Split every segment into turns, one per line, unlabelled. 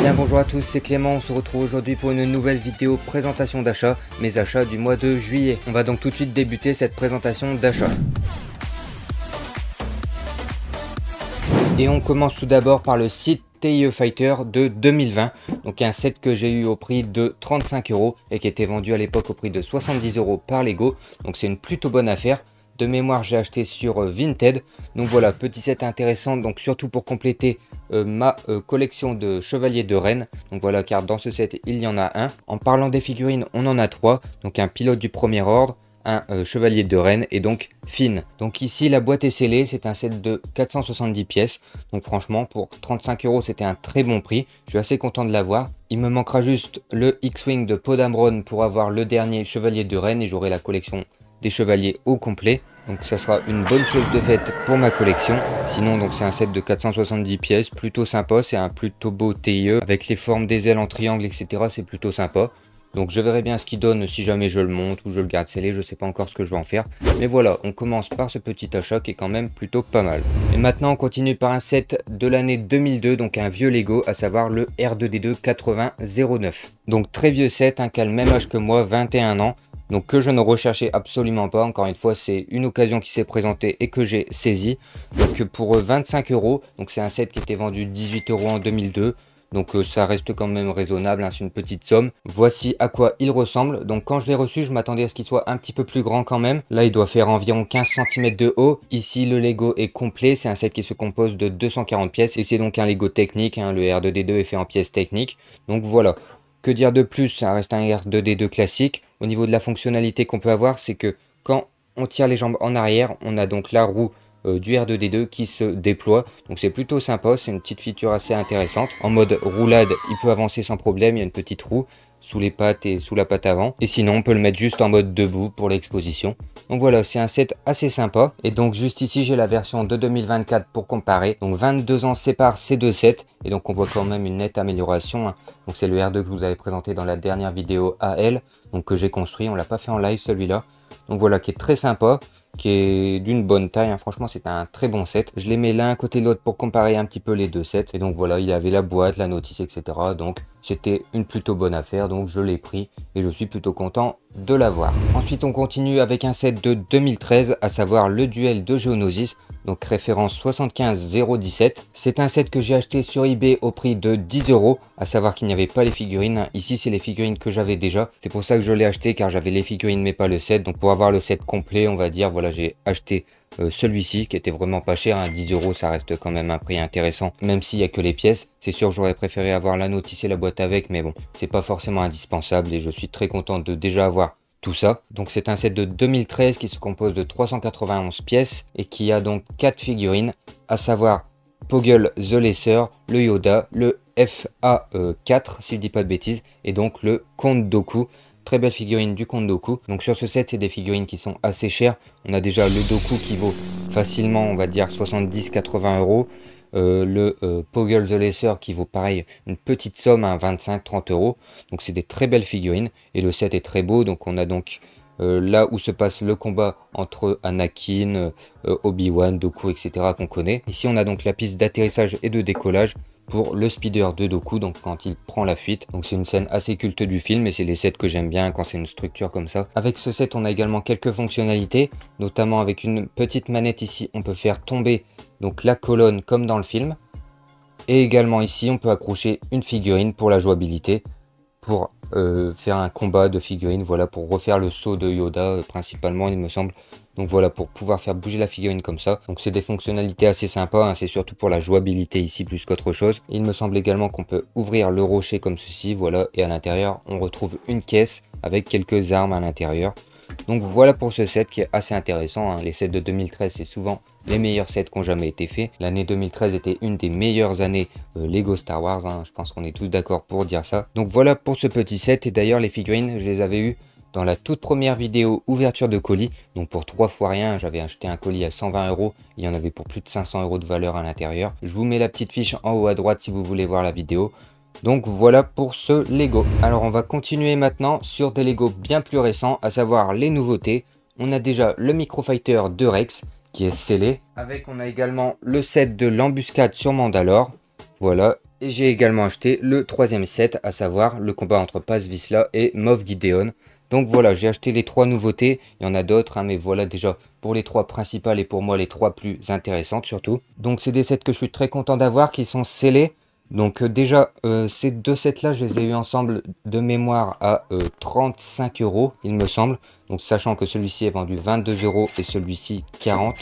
Bien bonjour à tous, c'est Clément, on se retrouve aujourd'hui pour une nouvelle vidéo présentation d'achat, mes achats du mois de juillet. On va donc tout de suite débuter cette présentation d'achat. Et on commence tout d'abord par le site TIE Fighter de 2020, donc un set que j'ai eu au prix de 35 € et qui était vendu à l'époque au prix de 70 € par Lego, donc c'est une plutôt bonne affaire. De mémoire, j'ai acheté sur Vinted, donc voilà, petit set intéressant, donc surtout pour compléter ma collection de chevaliers de Rennes. Donc voilà, car dans ce set il y en a un. En parlant des figurines, on en a trois, donc un pilote du premier ordre, un chevalier de Rennes et donc Finn. Donc ici la boîte est scellée, c'est un set de 470 pièces, donc franchement pour 35 € c'était un très bon prix, je suis assez content de l'avoir. Il me manquera juste le X-Wing de Poe Dameron pour avoir le dernier chevalier de Rennes et j'aurai la collection des chevaliers au complet, donc ça sera une bonne chose de faite pour ma collection. Sinon donc c'est un set de 470 pièces, plutôt sympa, c'est un plutôt beau TIE avec les formes des ailes en triangle etc, c'est plutôt sympa. Donc je verrai bien ce qu'il donne si jamais je le monte ou je le garde scellé, je sais pas encore ce que je vais en faire. Mais voilà, on commence par ce petit achat qui est quand même plutôt pas mal. Et maintenant on continue par un set de l'année 2002, donc un vieux Lego, à savoir le R2D2 8009. Donc très vieux set, qui a le même âge que moi, 21 ans. Donc que je ne recherchais absolument pas, encore une fois c'est une occasion qui s'est présentée et que j'ai saisi. Donc pour 25 €, donc c'est un set qui était vendu 18 € en 2002. Donc ça reste quand même raisonnable, hein, c'est une petite somme. Voici à quoi il ressemble. Donc quand je l'ai reçu, je m'attendais à ce qu'il soit un petit peu plus grand quand même. Là il doit faire environ 15 cm de haut. Ici le Lego est complet, c'est un set qui se compose de 240 pièces. Et c'est donc un Lego technique, hein, le R2D2 est fait en pièces techniques. Donc voilà. Que dire de plus, ça reste un R2D2 classique. Au niveau de la fonctionnalité qu'on peut avoir, c'est que quand on tire les jambes en arrière, on a donc la roue du R2D2 qui se déploie. Donc c'est plutôt sympa, c'est une petite feature assez intéressante. En mode roulade, il peut avancer sans problème, il y a une petite roue sous les pattes et sous la patte avant. Et sinon, on peut le mettre juste en mode debout pour l'exposition. Donc voilà, c'est un set assez sympa. Et donc juste ici, j'ai la version de 2024 pour comparer. Donc 22 ans séparent ces deux sets. Et donc on voit quand même une nette amélioration, hein. Donc c'est le R2 que je vous avais présenté dans la dernière vidéo AL. Donc que j'ai construit, on l'a pas fait en live celui-là. Donc voilà, qui est très sympa, qui est d'une bonne taille, hein. Franchement c'est un très bon set. Je les mets l'un à côté de l'autre pour comparer un petit peu les deux sets. Et donc voilà, il y avait la boîte, la notice, etc. Donc c'était une plutôt bonne affaire, donc je l'ai pris et je suis plutôt content de l'avoir. Ensuite on continue avec un set de 2013, à savoir le duel de Geonosis. Donc référence 75017. C'est un set que j'ai acheté sur eBay au prix de 10 €, à savoir qu'il n'y avait pas les figurines. Ici c'est les figurines que j'avais déjà. C'est pour ça que je l'ai acheté, car j'avais les figurines mais pas le set. Donc pour avoir le set complet, on va dire, voilà, j'ai acheté celui-ci qui était vraiment pas cher, hein. 10 € ça reste quand même un prix intéressant, même s'il n'y a que les pièces. C'est sûr que j'aurais préféré avoir la notice et la boîte avec, mais bon, c'est pas forcément indispensable et je suis très content de déjà avoir tout ça. Donc c'est un set de 2013 qui se compose de 391 pièces et qui a donc 4 figurines, à savoir Poggle the Lesser, le Yoda, le FA4 si je dis pas de bêtises, et donc le Count Dooku. Très belle figurine du Count Dooku. Donc sur ce set, c'est des figurines qui sont assez chères. On a déjà le Dooku qui vaut facilement, on va dire 70-80 €. Le Poggle the Lesser qui vaut pareil une petite somme, à 25-30 €. Donc c'est des très belles figurines et le set est très beau. Donc on a donc là où se passe le combat entre Anakin, Obi-Wan, Dooku, etc. qu'on connaît. Ici on a donc la piste d'atterrissage et de décollage pour le speeder de Dooku, donc quand il prend la fuite. Donc c'est une scène assez culte du film et c'est les sets que j'aime bien quand c'est une structure comme ça. Avec ce set on a également quelques fonctionnalités, notamment avec une petite manette ici on peut faire tomber donc la colonne comme dans le film. Et également ici on peut accrocher une figurine pour la jouabilité, pour faire un combat de figurines, voilà, pour refaire le saut de Yoda principalement il me semble. Donc voilà, pour pouvoir faire bouger la figurine comme ça. Donc c'est des fonctionnalités assez sympas, hein. C'est surtout pour la jouabilité ici plus qu'autre chose. Il me semble également qu'on peut ouvrir le rocher comme ceci, voilà, et à l'intérieur on retrouve une caisse avec quelques armes à l'intérieur. Donc voilà pour ce set qui est assez intéressant, hein. Les sets de 2013 c'est souvent les meilleurs sets qui ont jamais été faits. L'année 2013 était une des meilleures années Lego Star Wars, hein. Je pense qu'on est tous d'accord pour dire ça. Donc voilà pour ce petit set, et d'ailleurs les figurines je les avais eues dans la toute première vidéo ouverture de colis. Donc pour 3 fois rien, j'avais acheté un colis à 120 €, il y en avait pour plus de 500 € de valeur à l'intérieur. Je vous mets la petite fiche en haut à droite si vous voulez voir la vidéo. Donc voilà pour ce Lego. Alors on va continuer maintenant sur des Lego bien plus récents, à savoir les nouveautés. On a déjà le Microfighter de Rex qui est scellé. Avec on a également le set de l'embuscade sur Mandalore. Voilà. Et j'ai également acheté le troisième set, à savoir le combat entre Paz Vizsla et Moff Gideon. Donc voilà, j'ai acheté les 3 nouveautés, il y en a d'autres, hein, mais voilà déjà pour les 3 principales et pour moi les 3 plus intéressantes surtout. Donc c'est des sets que je suis très content d'avoir, qui sont scellés. Donc déjà, ces 2 sets là, je les ai eu ensemble de mémoire à 35 euros, il me semble. Donc sachant que celui-ci est vendu 22 euros et celui-ci 40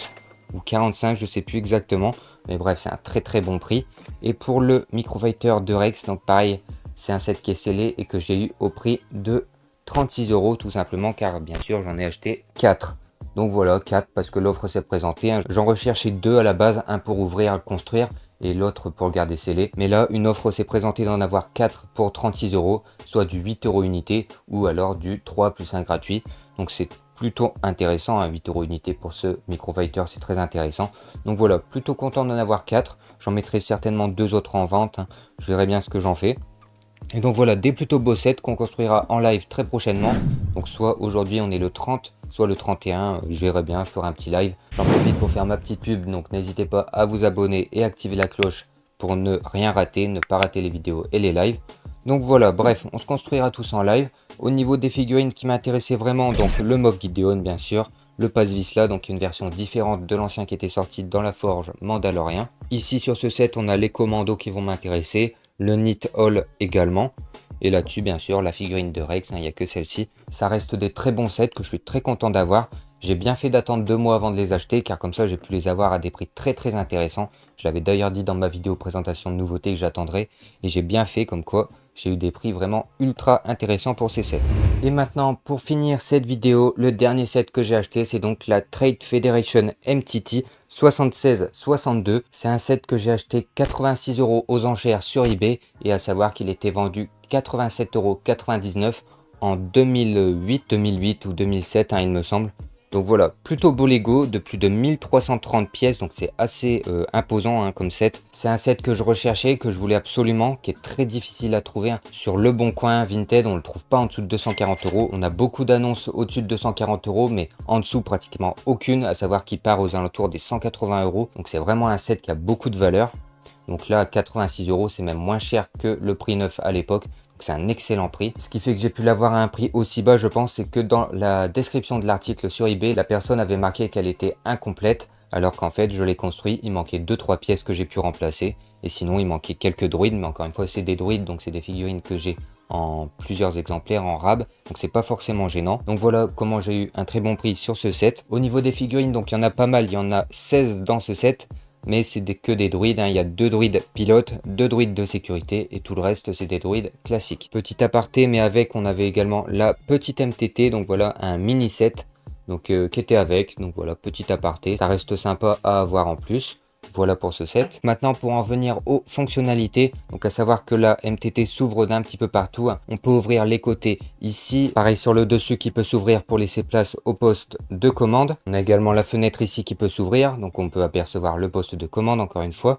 ou 45, je sais plus exactement. Mais bref, c'est un très bon prix. Et pour le Microfighter de Rex, donc pareil, c'est un set qui est scellé et que j'ai eu au prix de 36 euros tout simplement, car bien sûr j'en ai acheté 4. Donc voilà, 4 parce que l'offre s'est présentée. J'en recherchais 2 à la base, un pour ouvrir, le construire et l'autre pour le garder scellé. Mais là, une offre s'est présentée d'en avoir 4 pour 36 euros, soit du 8 euros unité ou alors du 3 plus 1 gratuit. Donc c'est plutôt intéressant, hein, 8 euros unité pour ce Microfighter, c'est très intéressant. Donc voilà, plutôt content d'en avoir 4. J'en mettrai certainement 2 autres en vente, hein. Je verrai bien ce que j'en fais. Et donc voilà, des plutôt beaux sets qu'on construira en live très prochainement. Donc soit aujourd'hui on est le 30, soit le 31, je verrai bien, je ferai un petit live. J'en profite pour faire ma petite pub, donc n'hésitez pas à vous abonner et activer la cloche pour ne rien rater, ne pas rater les vidéos et les lives. Donc voilà, bref, on se construira tous en live. Au niveau des figurines qui m'intéressaient vraiment, donc le Moff Gideon bien sûr, le Paz Vizsla, donc une version différente de l'ancien qui était sorti dans la forge Mandalorian. Ici sur ce set, on a les commandos qui vont m'intéresser, le Knit Hall également. Et là-dessus, bien sûr, la figurine de Rex, il n'y a que celle-ci. Ça reste des très bons sets que je suis très content d'avoir. J'ai bien fait d'attendre 2 mois avant de les acheter, car comme ça, j'ai pu les avoir à des prix très intéressants. Je l'avais d'ailleurs dit dans ma vidéo présentation de nouveautés que j'attendrai. Et j'ai bien fait, comme quoi j'ai eu des prix vraiment ultra intéressants pour ces sets. Et maintenant, pour finir cette vidéo, le dernier set que j'ai acheté, c'est donc la Trade Federation MTT 76-62. C'est un set que j'ai acheté 86 euros aux enchères sur eBay, et à savoir qu'il était vendu 87,99 € en 2008 ou 2007, hein, il me semble. Donc voilà, plutôt beau Lego de plus de 1330 pièces, donc c'est assez imposant, hein, comme set. C'est un set que je recherchais, que je voulais absolument, qui est très difficile à trouver, hein. Sur Le Bon Coin, Vinted, on ne le trouve pas en dessous de 240 euros. On a beaucoup d'annonces au-dessus de 240 euros, mais en dessous pratiquement aucune, à savoir qu'il part aux alentours des 180 euros. Donc c'est vraiment un set qui a beaucoup de valeur. Donc là, 86 euros, c'est même moins cher que le prix neuf à l'époque. C'est un excellent prix. Ce qui fait que j'ai pu l'avoir à un prix aussi bas, je pense, c'est que dans la description de l'article sur eBay, la personne avait marqué qu'elle était incomplète, alors qu'en fait, je l'ai construit, il manquait 2-3 pièces que j'ai pu remplacer. Et sinon, il manquait quelques druides, mais encore une fois, c'est des druides, donc c'est des figurines que j'ai en plusieurs exemplaires en rab, donc c'est pas forcément gênant. Donc voilà comment j'ai eu un très bon prix sur ce set. Au niveau des figurines, donc il y en a pas mal, il y en a 16 dans ce set. Mais c'est que des druides, hein. Il y a 2 druides pilotes, 2 druides de sécurité et tout le reste c'est des druides classiques. Petit aparté, mais avec on avait également la petite MTT, donc voilà un mini set donc, qui était avec, donc voilà petit aparté, ça reste sympa à avoir en plus. Voilà pour ce set. Maintenant pour en venir aux fonctionnalités, donc à savoir que la MTT s'ouvre d'un petit peu partout, hein. On peut ouvrir les côtés ici, pareil sur le dessus qui peut s'ouvrir pour laisser place au poste de commande. On a également la fenêtre ici qui peut s'ouvrir, donc on peut apercevoir le poste de commande encore une fois.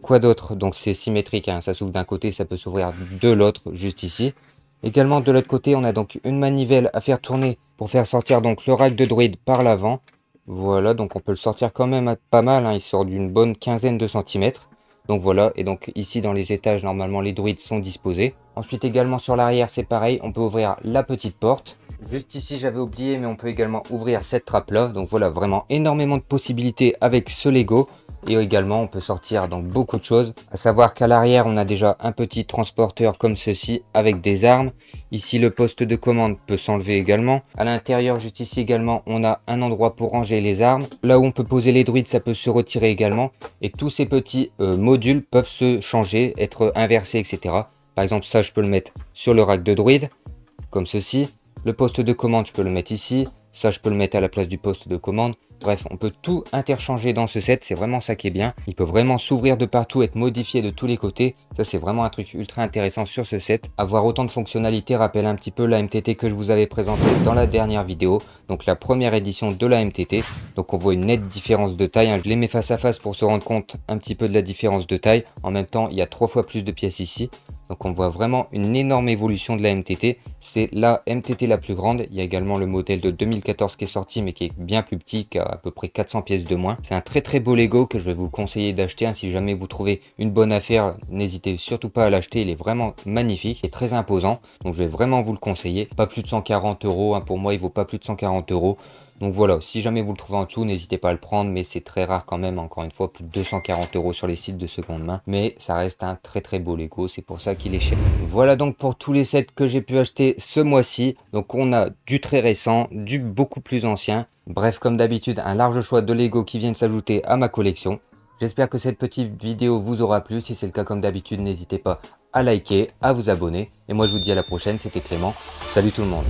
Quoi d'autre? Donc c'est symétrique, hein. Ça s'ouvre d'un côté, ça peut s'ouvrir de l'autre juste ici. Également de l'autre côté, on a donc une manivelle à faire tourner pour faire sortir donc le rack de druide par l'avant. Voilà, donc on peut le sortir quand même pas mal, hein, il sort d'une bonne quinzaine de centimètres. Donc voilà, et donc ici dans les étages, normalement les druides sont disposés. Ensuite également sur l'arrière, c'est pareil, on peut ouvrir la petite porte. Juste ici, j'avais oublié, mais on peut également ouvrir cette trappe là. Donc voilà, vraiment énormément de possibilités avec ce Lego. Et également, on peut sortir donc beaucoup de choses. À savoir qu'à l'arrière, on a déjà un petit transporteur comme ceci avec des armes. Ici, le poste de commande peut s'enlever également. À l'intérieur, juste ici également, on a un endroit pour ranger les armes. Là où on peut poser les druides, ça peut se retirer également. Et tous ces petits modules peuvent se changer, être inversés, etc. Par exemple, ça, je peux le mettre sur le rack de druide, comme ceci. Le poste de commande, je peux le mettre ici. Ça, je peux le mettre à la place du poste de commande. Bref, on peut tout interchanger dans ce set, c'est vraiment ça qui est bien. Il peut vraiment s'ouvrir de partout, être modifié de tous les côtés. Ça, c'est vraiment un truc ultra intéressant sur ce set. Avoir autant de fonctionnalités rappelle un petit peu la MTT que je vous avais présentée dans la dernière vidéo. Donc la première édition de la MTT. Donc on voit une nette différence de taille, hein. Je les mets face à face pour se rendre compte un petit peu de la différence de taille. En même temps, il y a 3 fois plus de pièces ici. Donc on voit vraiment une énorme évolution de la MTT. C'est la MTT la plus grande. Il y a également le modèle de 2014 qui est sorti mais qui est bien plus petit, qui a à peu près 400 pièces de moins. C'est un très très beau Lego que je vais vous conseiller d'acheter. Si jamais vous trouvez une bonne affaire, n'hésitez surtout pas à l'acheter. Il est vraiment magnifique et très imposant. Donc je vais vraiment vous le conseiller. Pas plus de 140 euros. Pour moi, il vaut pas plus de 140 euros. Donc voilà, si jamais vous le trouvez en dessous, n'hésitez pas à le prendre, mais c'est très rare quand même, encore une fois, plus de 240 euros sur les sites de seconde main. Mais ça reste un très très beau Lego, c'est pour ça qu'il est cher. Voilà donc pour tous les sets que j'ai pu acheter ce mois-ci. Donc on a du très récent, du beaucoup plus ancien. Bref, comme d'habitude, un large choix de Lego qui viennent s'ajouter à ma collection. J'espère que cette petite vidéo vous aura plu. Si c'est le cas, comme d'habitude, n'hésitez pas à liker, à vous abonner. Et moi je vous dis à la prochaine, c'était Clément. Salut tout le monde.